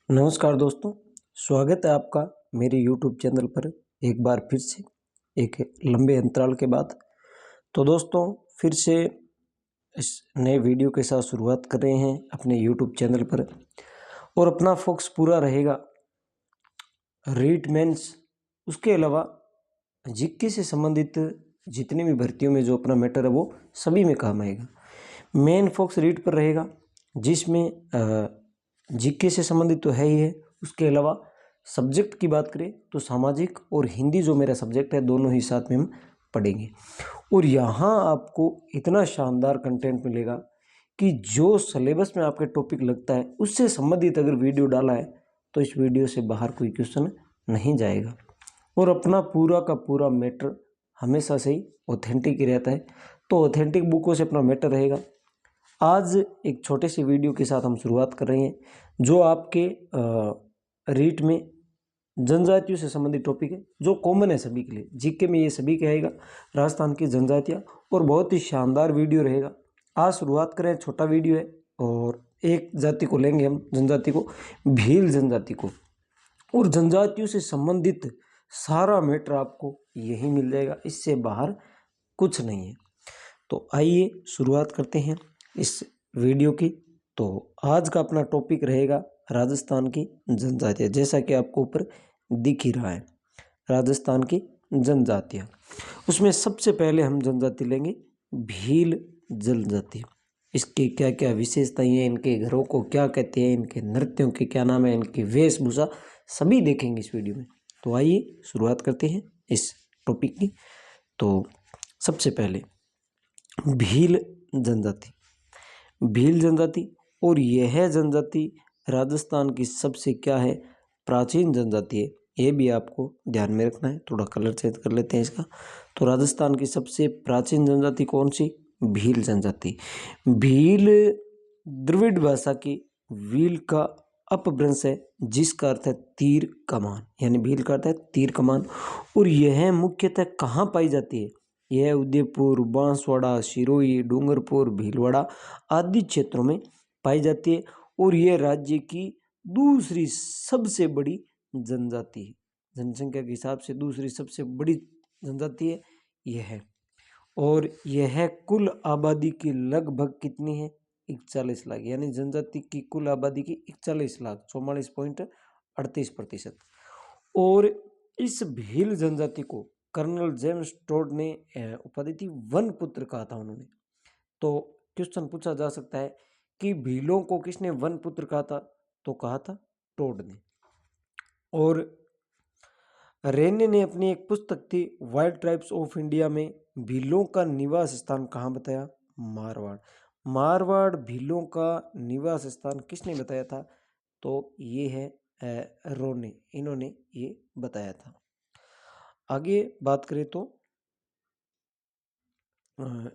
नमस्कार दोस्तों, स्वागत है आपका मेरे YouTube चैनल पर एक बार फिर से एक लंबे अंतराल के बाद। तो दोस्तों फिर से इस नए वीडियो के साथ शुरुआत कर रहे हैं अपने YouTube चैनल पर और अपना फोकस पूरा रहेगा रीट मेंस, उसके अलावा जीके से संबंधित जितनी भी भर्तियों में जो अपना मैटर है वो सभी में काम आएगा। मेन फोकस रीट पर रहेगा जिसमें जीके से संबंधित तो है ही है, उसके अलावा सब्जेक्ट की बात करें तो सामाजिक और हिंदी जो मेरा सब्जेक्ट है दोनों ही साथ में हम पढ़ेंगे। और यहाँ आपको इतना शानदार कंटेंट मिलेगा कि जो सिलेबस में आपके टॉपिक लगता है उससे संबंधित अगर वीडियो डाला है तो इस वीडियो से बाहर कोई क्वेश्चन नहीं जाएगा और अपना पूरा का पूरा मैटर हमेशा से ही ऑथेंटिक ही रहता है। तो ऑथेंटिक बुकों से अपना मैटर रहेगा। आज एक छोटे से वीडियो के साथ हम शुरुआत कर रहे हैं जो आपके रीट में जनजातियों से संबंधित टॉपिक है जो कॉमन है सभी के लिए। जीके में ये सभी के आएगा, राजस्थान की जनजातियाँ, और बहुत ही शानदार वीडियो रहेगा। आज शुरुआत करें, छोटा वीडियो है और एक जाति को लेंगे हम, जनजाति को, भील जनजाति को, और जनजातियों से संबंधित सारा मैटर आपको यही मिल जाएगा, इससे बाहर कुछ नहीं है। तो आइए शुरुआत करते हैं इस वीडियो की। तो आज का अपना टॉपिक रहेगा राजस्थान की जनजातियाँ, जैसा कि आपको ऊपर दिख ही रहा है, राजस्थान की जनजातियाँ। उसमें सबसे पहले हम जनजाति लेंगे भील जनजाति। इसकी क्या क्या विशेषताएं हैं, इनके घरों को क्या कहते हैं, इनके नृत्यों के क्या नाम है, इनकी वेशभूषा सभी देखेंगे इस वीडियो में। तो आइए शुरुआत करते हैं इस टॉपिक की। तो सबसे पहले भील जनजाति, भील जनजाति, और यह जनजाति राजस्थान की सबसे क्या है, प्राचीन जनजाति है। ये भी आपको ध्यान में रखना है। थोड़ा कलर चेंज कर लेते हैं इसका। तो राजस्थान की सबसे प्राचीन जनजाति कौन सी? भील जनजाति। भील द्रविड़ भाषा की व्हील का अपभ्रंश है जिसका अर्थ है तीर कमान, यानी भील का अर्थ है तीर कमान। और यह मुख्यतः कहाँ पाई जाती है? यह उदयपुर, बांसवाड़ा, सिरोही, डूंगरपुर, भीलवाड़ा आदि क्षेत्रों में पाई जाती है। और यह राज्य की दूसरी सबसे बड़ी जनजाति है, जनसंख्या के हिसाब से दूसरी सबसे बड़ी जनजाति है यह है। और यह कुल आबादी की लगभग कितनी है? 41 लाख, यानी जनजाति की कुल आबादी की 41 लाख, 44.38%। और इस भील जनजाति को कर्नल जेम्स टोड ने उपाधि थी वन पुत्र कहा था उन्होंने। तो क्वेश्चन पूछा जा सकता है कि भीलों को किसने वन पुत्र कहा था? तो कहा था टोड ने। और रेने ने अपनी एक पुस्तक थी वाइल्ड ट्राइब्स ऑफ इंडिया में भीलों का निवास स्थान कहाँ बताया? मारवाड़। मारवाड़ भीलों का निवास स्थान किसने बताया था? तो ये है रोने, इन्होंने ये बताया था। आगे बात करें तो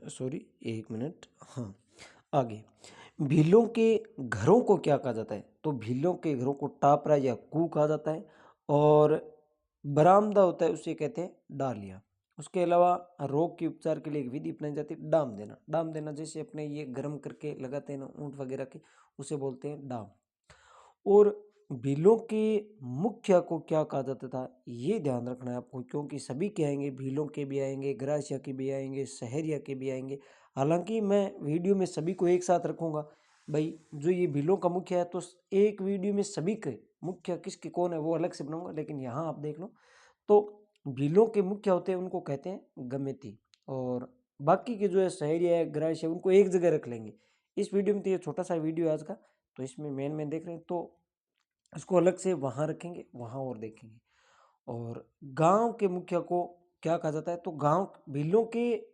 सॉरी एक मिनट, हाँ आगे, भीलों के घरों को क्या कहा जाता है? तो भीलों के घरों को टापरा या कू कहा जाता है। और बरामदा होता है उसे कहते हैं डालिया। उसके अलावा रोग के उपचार के लिए एक विधि अपनाई जाती है डाम देना। डाम देना जैसे अपने ये गर्म करके लगाते हैं ना ऊंट वगैरह के, उसे बोलते हैं डाम। और भीलों के मुखिया को क्या कहा जाता था, ये ध्यान रखना है आपको, क्योंकि सभी के आएंगे, भीलों के भी आएंगे, ग्रासिया के भी आएंगे, सहरिया के भी आएंगे। हालांकि मैं वीडियो में सभी को एक साथ रखूंगा भाई। जो ये भीलों का मुखिया है तो एक वीडियो में सभी के मुखिया किसके कौन है वो अलग से बनाऊंगा, लेकिन यहाँ आप देख लो। तो भीलों के मुखिया होते हैं उनको कहते हैं गमेती, और बाकी के जो है सहरिया है, ग्रासिया, उनको एक जगह रख लेंगे इस वीडियो में। तो ये छोटा सा वीडियो है आज का, तो इसमें मेन में देख रहे हैं तो इसको अलग से वहाँ रखेंगे, वहाँ और देखेंगे। और गांव के मुखिया को क्या कहा जाता है? तो गांव भीलों के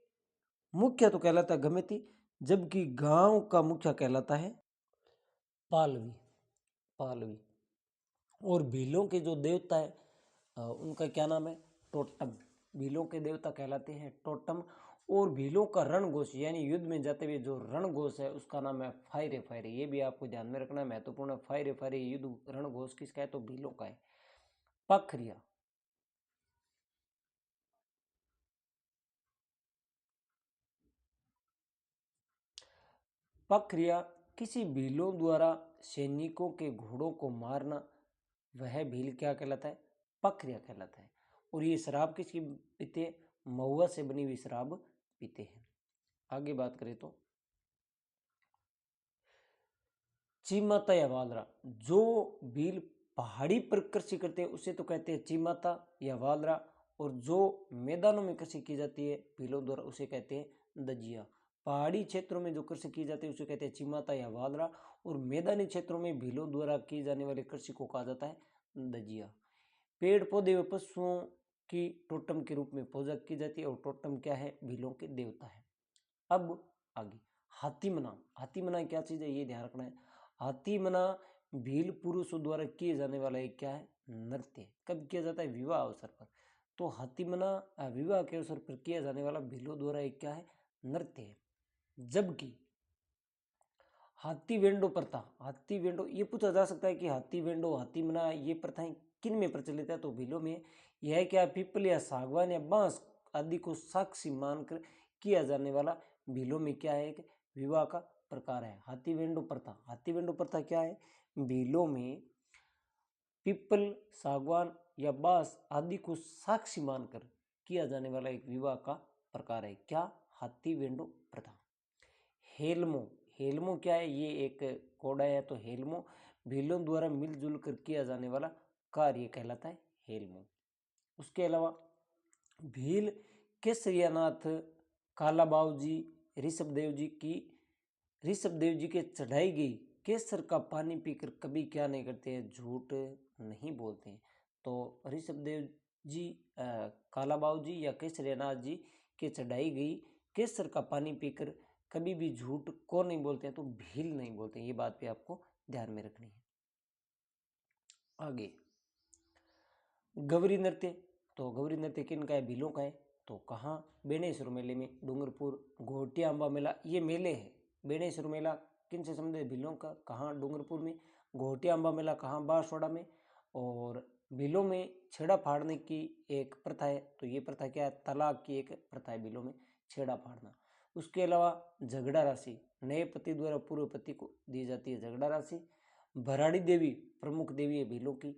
मुखिया तो कहलाता है गमेती, जबकि गांव का मुखिया कहलाता है पालवी, पालवी। और भीलों के जो देवता है उनका क्या नाम है? टोटम। भीलों के देवता कहलाते हैं टोटम। और भीलों का रणघोष, यानी युद्ध में जाते हुए जो रणघोष है उसका नाम है फायरे फायरे। ये भी आपको ध्यान में रखना है, महत्वपूर्ण है। फायरे फायरे युद्ध रणघोष किसका है? तो भीलों का है। पखरिया, पखरिया किसी भीलों द्वारा सैनिकों के घोड़ों को मारना, वह भील क्या कहलाता है? पखरिया कहलाता है। और ये शराब किसकी पीते हैं? महुआ से बनी हुई शराब पीते हैं। आगे बात करें तो चीमाता या वालरा, जो भील पहाड़ी पर कृषि करते हैं उसे तो कहते हैं चीमाता या वालरा, और जो मैदानों में कृषि की जाती है भीलों द्वारा उसे कहते हैं दजिया। पहाड़ी क्षेत्रों में जो कृषि की जाती है उसे कहते हैं चीमाता या वालरा, और मैदानी क्षेत्रों में भीलों द्वारा की जाने वाली कृषि को कहा जाता है दजिया। पेड़ पौधे व पशुओं की टोटम के रूप में पूजा की जाती है, और टोटम क्या है? भीलों के देवता है। अब आगे हाथीमना। हाथीमना क्या चीज है ये ध्यान रखना है। हाथीमना भील पुरुषों द्वारा किए जाने वाला एक क्या है? नृत्य। कब किया जाता है? विवाह अवसर पर। तो हाथीमना विवाह के अवसर पर किया जाने वाला भीलों द्वारा एक क्या है? नृत्य है। जबकि हाथी वेंडो प्रथा, हाथी वेंडो, ये पूछा जा सकता है कि हाथी वेंडो हाथीमना ये प्रथाएं किन में प्रचलित है? तो भीलों में। यह क्या? पीपल या सागवान या बांस आदि को साक्षी मानकर किया जाने वाला भीलों में क्या है? एक विवाह का प्रकार है हाथी वेंडो प्रथा। हाथी वेंडो प्रथा क्या है? भीलों में पीपल, सागवान या बांस आदि को साक्षी मानकर किया जाने वाला एक विवाह का प्रकार है। क्या? हाथी वेंडो प्रथा। हेलमो। हेलमो क्या है? ये एक कोड़ा है। तो हेलमो भीलों द्वारा मिलजुल कर किया जाने वाला कार्य कहलाता है हेलमो। उसके अलावा भील केसरियानाथ कालाबाऊ जी ऋषभ देव जी के चढ़ाई गई केसर का पानी पीकर कभी क्या नहीं करते हैं? झूठ नहीं बोलते हैं। तो ऋषभ देव जी कालाबाऊ जी या केसरियानाथ जी के चढ़ाई गई केसर का पानी पीकर कभी भी झूठ कौन नहीं बोलते हैं? तो भील नहीं बोलते हैं। ये बात भी आपको ध्यान में रखनी है। आगे गौरी नृत्य। तो गौरी नृत्य किन का है? भीलों का है। तो कहाँ? बेणेश्वर मेले में, डूंगरपुर, घोटिया अम्बा मेला, ये मेले है। बेणेश्वर मेला किन से संबंधित? भीलों का। कहाँ? डूंगरपुर में। घोटिया अम्बा मेला कहाँ? बांसवाड़ा में। और भीलों में छेड़ा फाड़ने की एक प्रथा है। तो ये प्रथा क्या है? तलाक की एक प्रथा है भीलों में, छेड़ा फाड़ना। उसके अलावा झगड़ा राशि, नए पति द्वारा पूर्व पति को दी जाती है झगड़ा राशि। भराड़ी देवी प्रमुख देवी है भीलों की।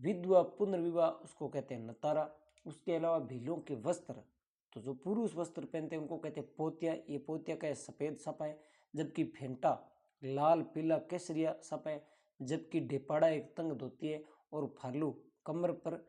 विधवा पुनर्विवाह उसको कहते हैं नतारा। उसके अलावा भीलों के वस्त्र, तो जो पुरुष वस्त्र पहनते हैं उनको कहते हैं पोतिया। ये पोतिया का सफेद सपा है। जबकि फेंटा लाल पीला केसरिया सपा है। जबकि ढेपाड़ा एक तंग धोती है, और फालू कमर पर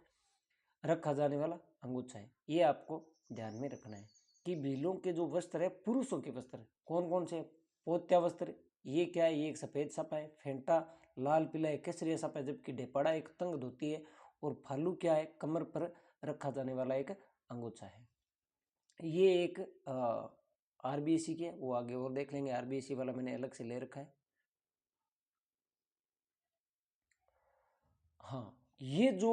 रखा जाने वाला अंगूछा है। ये आपको ध्यान में रखना है कि भीलों के जो वस्त्र है पुरुषों के वस्त्र कौन कौन से? पोत्या वस्त्र, ये क्या है? ये एक सफेद सपा है। फेंटा लाल पीला एक केसरिया सपा है। जबकि ढेपाड़ा एक तंग धोती है, और फालू क्या है? कमर पर रखा जाने वाला एक अंगूछा है। ये एक आरबीएससी के, वो आगे और देख लेंगे। आरबीएससी वाला मैंने अलग से ले रखा है। हाँ, ये जो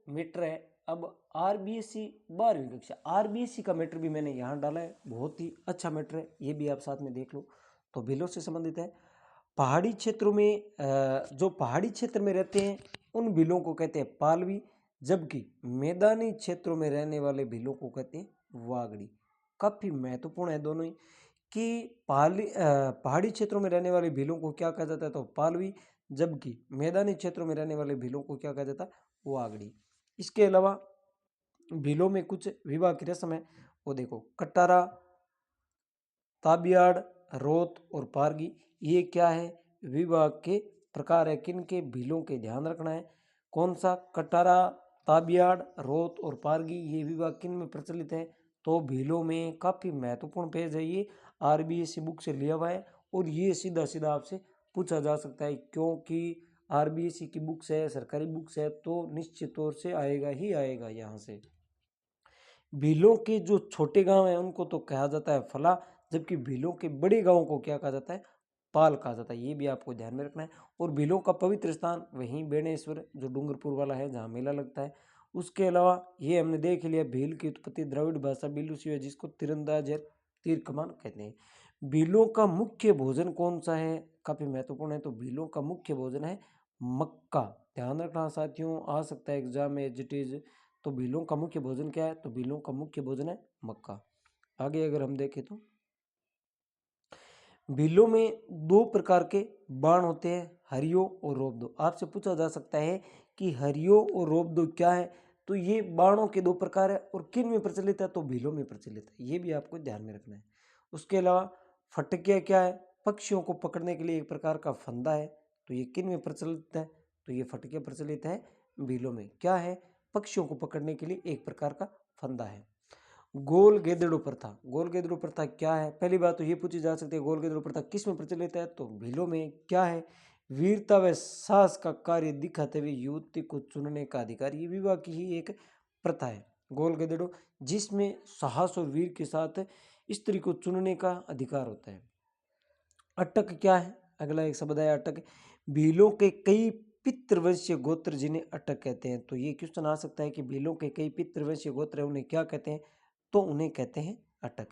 मीटर है, अब आरबीएससी 12वीं कक्षा, आरबीएससी का मीटर भी मैंने यहाँ डाला है। बहुत ही अच्छा मीटर है, ये भी आप साथ में देख लो। तो भीलों से संबंधित है। पहाड़ी क्षेत्रों में जो पहाड़ी क्षेत्र में रहते हैं उन भीलों को कहते हैं पालवी। जबकि मैदानी क्षेत्रों में रहने वाले भीलों को कहते हैं वागड़ी। काफी महत्वपूर्ण है दोनों ही, कि पहाड़ी क्षेत्रों में रहने वाले भीलों को क्या कहा जाता है? तो पालवी। जबकि मैदानी क्षेत्रों में रहने वाले भीलों को क्या कहा जाता है? वागड़ी। इसके अलावा भीलों में कुछ विवाह की रस्म है, वो देखो। कटारा, ताबियाड़, रोत और पारगी, ये क्या है? विवाह के प्रकार है। किन के? भीलों के। ध्यान रखना है कौन सा? कटारा, ताबियाड़, रोत और पारगी, ये विवाह किन में प्रचलित है? तो भीलों में। काफी महत्वपूर्ण पेज है ये, आरबीएससी बुक से लिया हुआ है, और ये सीधा सीधा आपसे पूछा जा सकता है, क्योंकि आरबीएससी की बुक्स है, सरकारी बुक्स है, तो निश्चित तौर से आएगा ही आएगा यहाँ से। भीलों के जो छोटे गांव हैं उनको तो कहा जाता है फला, जबकि भीलों के बड़े गांवों को क्या कहा जाता है? पाल कहा जाता है। ये भी आपको ध्यान में रखना है। और भीलों का पवित्र स्थान वहीं बेणेश्वर जो डूंगरपुर वाला है, जहाँ मेला लगता है। उसके अलावा ये हमने देख लिया, भील की उत्पत्ति द्रविड़ भाषा भीलू से है, जिसको तीरंदाज या तीर कमान कहते हैं। भीलों का मुख्य भोजन कौन सा है? काफी महत्वपूर्ण है। तो भीलों का मुख्य भोजन है मक्का। ध्यान रखना साथियों, आ सकता है एग्जाम में एज इट इज। तो भीलों का मुख्य भोजन क्या है? तो भीलों का मुख्य भोजन है मक्का। आगे अगर हम देखें तो भीलों में दो प्रकार के बाण होते हैं, हरियो और रोबदो। आपसे पूछा जा सकता है कि हरियो और रोबदो क्या है, तो ये बाणों के दो प्रकार है और किन में प्रचलित है, तो भीलों में प्रचलित है। ये भी आपको ध्यान में रखना है। उसके अलावा फटकिया क्या है, पक्षियों को पकड़ने के लिए एक प्रकार का फंदा है, तो ये किन में प्रचलित है, तो ये फटकिया प्रचलित है भीलों में। क्या है, पक्षियों को पकड़ने के लिए एक प्रकार का फंदा है। गोल गेदड़ो प्रथा, गोल गेदड़ो प्रथा क्या है, पहली बात तो ये पूछी जा सकती है गोल गेदड़ो प्रथा किस में प्रचलित है, तो भीलों में। क्या है, वीरता व साहस का कार्य दिखाते हुए युवती को चुनने का अधिकार, ये विवाह की ही एक प्रथा है गोल गेदड़ो, जिसमें साहस और वीर के साथ स्त्री को चुनने का अधिकार होता है। अटक क्या है, अगला एक शब्द है अटक। भीलों के कई पितृवंशीय गोत्र जिन्हें अटक कहते हैं, तो ये क्वेश्चन आ सकता है कि भीलों के कई पितृवंशीय गोत्र है उन्हें क्या कहते हैं, तो उन्हें कहते हैं अटक।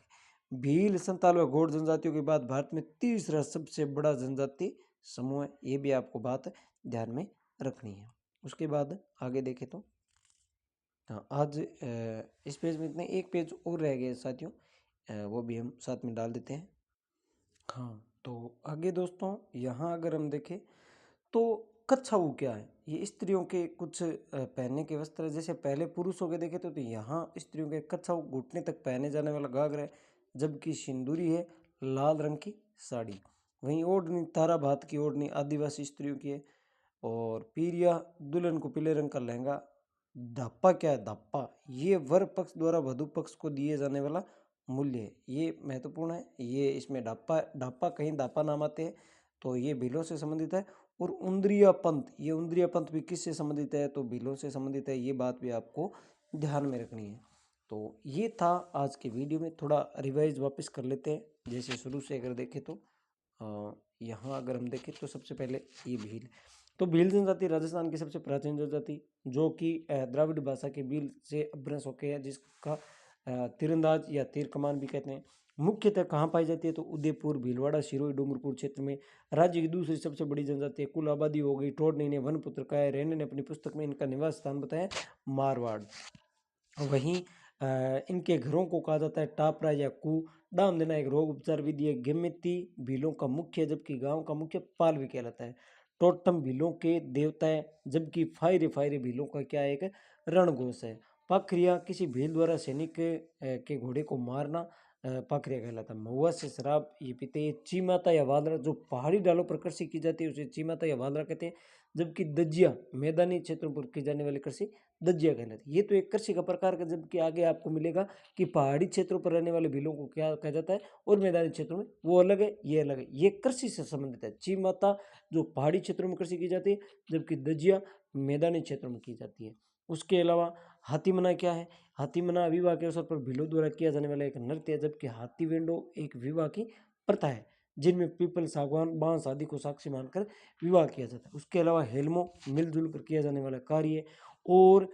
भील संताल व गौड़ जनजातियों के बाद भारत में तीसरा सबसे बड़ा जनजाति समूह है, ये भी आपको बात ध्यान में रखनी है। उसके बाद आगे देखें तो हाँ, आज इस पेज में इतने, एक पेज और रह गए साथियों, वो भी हम साथ में डाल देते हैं। हाँ, तो आगे दोस्तों यहाँ अगर हम देखें तो कच्छाऊ क्या है, ये स्त्रियों के कुछ पहनने के वस्त्र है। जैसे पहले पुरुषों के देखे तो यहाँ स्त्रियों के कच्छाऊ घुटने तक पहने जाने वाला घाघरा है, जबकि सिंदूरी है लाल रंग की साड़ी। वहीं ओढ़नी तारा भात की ओढ़नी आदिवासी स्त्रियों की है, और पीरिया दुल्हन को पीले रंग का लहंगा। धापा क्या है, धापा ये वर पक्ष द्वारा वधु पक्ष को दिए जाने वाला मूल्य है, ये महत्वपूर्ण है। ये इसमें ढापा ढापा कहीं धापा नाम आते हैं, तो ये भीलों से संबंधित है। और उंद्रिया पंथ, ये उंद्रिया पंथ भी किससे संबंधित है, तो भीलों से संबंधित है, ये बात भी आपको ध्यान में रखनी है। तो ये था आज के वीडियो में, थोड़ा रिवाइज वापस कर लेते हैं। जैसे शुरू से अगर देखें तो यहाँ अगर हम देखें तो सबसे पहले ये भील, तो भील जनजाति राजस्थान की सबसे प्राचीन जनजाति, जो कि द्राविड़ भाषा के भील से अभ्रंश होके है, जिसका तीरंदाज या तीर कमान भी कहते हैं। मुख्यतः कहाँ पाई जाती है, तो उदयपुर, भीलवाड़ा, सिरोही, डूंगरपुर क्षेत्र में। राज्य की दूसरी सबसे बड़ी जनजाति है, कुल आबादी हो गई। टोडनी ने वन पुत्र का है, रेने ने अपनी पुस्तक में इनका निवास स्थान बताया मारवाड़। वहीं इनके घरों को कहा जाता है टापरा या कू। डाम देना एक रोग उपचार विधि है। गेमिति भीलों का मुख्य, जबकि गांव का मुख्य पालवी कहलाता है। टोटम भीलों के देवता है, जबकि फायरे फायरे भीलों का क्या है, एक रणघोष है। पाखरिया किसी भील द्वारा सैनिक के घोड़े को मारना पाखरिया कहलाता है। महुआ से शराब ये पीते हैं। चीमाता या वादरा जो पहाड़ी डालों पर कृषि की जाती है उसे चीमाता या वादरा कहते हैं, जबकि दजिया मैदानी क्षेत्रों पर की जाने वाली कृषि दजिया कहलाती है। ये तो एक कृषि का प्रकार का, जबकि आगे आपको मिलेगा कि पहाड़ी क्षेत्रों पर रहने वाले भीलों को क्या कहा जाता है और मैदानी क्षेत्रों में वो अलग है, ये अलग है। ये कृषि से संबंधित है। चीमाता जो पहाड़ी क्षेत्रों में कृषि की जाती है, जबकि दजिया मैदानी क्षेत्रों में की जाती है। उसके अलावा हाथीमना क्या है, हाथीमना विवाह के अवसर पर भीलों द्वारा किया जाने वाला एक नृत्य है, जबकि हाथी वेंडो एक विवाह की प्रथा है, जिनमें पीपल, सागवान, बांस आदि को साक्षी मानकर विवाह किया जाता है। उसके अलावा हेलमो मिलजुल कर किया जाने वाला कार्य है। और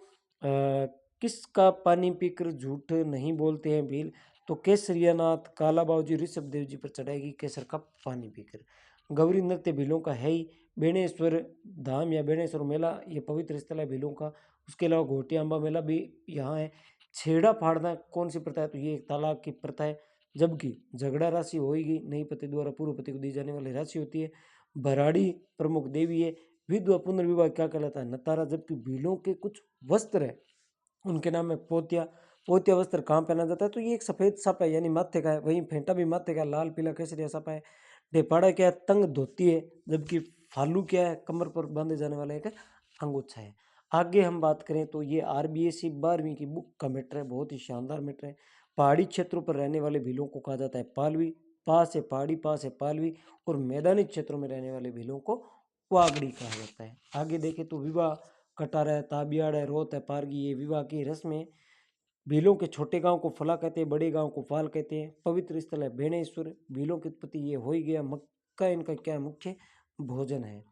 किसका पानी पीकर झूठ नहीं बोलते हैं भील, तो केसरियानाथ, काला बाबूजी, ऋषभ देव जी पर चढ़ाएगी केसर का पानी पीकर। गौरी नृत्य भीलों का है ही। बेणेश्वर धाम या बेणेश्वर मेला ये पवित्र स्थल है भीलों का। उसके अलावा घोटिया अम्बा मेला भी यहाँ है। छेड़ा फाड़ना कौन सी प्रथा है, तो ये एक तालाक की प्रथा है, जबकि झगड़ा राशि होगी नई पति द्वारा पूर्व पति को दी जाने वाली राशि होती है। भराड़ी प्रमुख देवी है। विधवा पुनर्विवाह क्या कहलाता है, नतारा, जबकि भीलों के कुछ वस्त्र है उनके नाम में पोतिया। पोतिया वस्त्र कहाँ पहना जाता है, तो ये एक सफेद सप है, यानी माथे का है। वहीं फेंटा भी माथे का, लाल पीला केसरिया सप है। ढेपाड़ा क्या है, तंग धोती है, जबकि फालू क्या है, कमर पर बांधे जाने वाला एक अंगोछा है। आगे हम बात करें तो ये RBSc 12वीं की बुक का मैटर है, बहुत ही शानदार मैटर है। पहाड़ी क्षेत्रों पर रहने वाले भीलों को कहा जाता है पालवी। पास है पहाड़ी, पास है पालवी। और मैदानी क्षेत्रों में रहने वाले भीलों को वागड़ी कहा जाता है। आगे देखें तो विवाह, कटारा है, ताबियाड़ है, रोत है, पारगी, ये विवाह की रस्म है। भीलों के छोटे गांव को फला कहते हैं, बड़े गांव को फाल कहते हैं। पवित्र स्थल है बेणेश्वर। भीलों की उत्पत्ति ये हो ही गया। मक्का इनका क्या मुख्य भोजन है।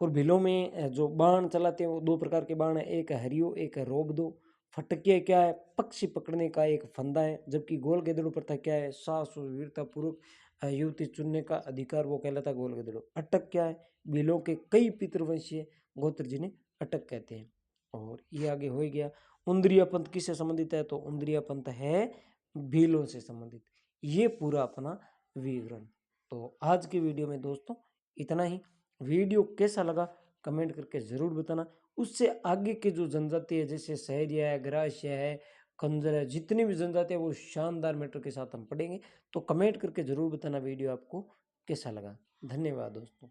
और भीलों में जो बाण चलाते हैं वो दो प्रकार के बाण है, एक है हरियो, एक है रोबदो। फटके क्या है, पक्षी पकड़ने का एक फंदा है, जबकि गोल गेदड़ो प्रथा क्या है, साहस और वीरता पूर्वक युवती चुनने का अधिकार, वो कहलाता है गोल गेदड़ो। अटक क्या है, भीलों के कई पितृवंशीय गोत्र जिन्हें अटक कहते हैं। और ये आगे हो ही गया। उंद्रिया पंथ किससे संबंधित है, तो उंद्रिया पंथ है भीलों से संबंधित। ये पूरा अपना विवरण। तो आज की वीडियो में दोस्तों इतना ही। वीडियो कैसा लगा कमेंट करके ज़रूर बताना। उससे आगे के जो जनजाति है जैसे सहरिया है, ग्राह्य है, खंजर है, जितनी भी जनजाति है वो शानदार मैटर के साथ हम पढ़ेंगे। तो कमेंट करके ज़रूर बताना वीडियो आपको कैसा लगा। धन्यवाद दोस्तों।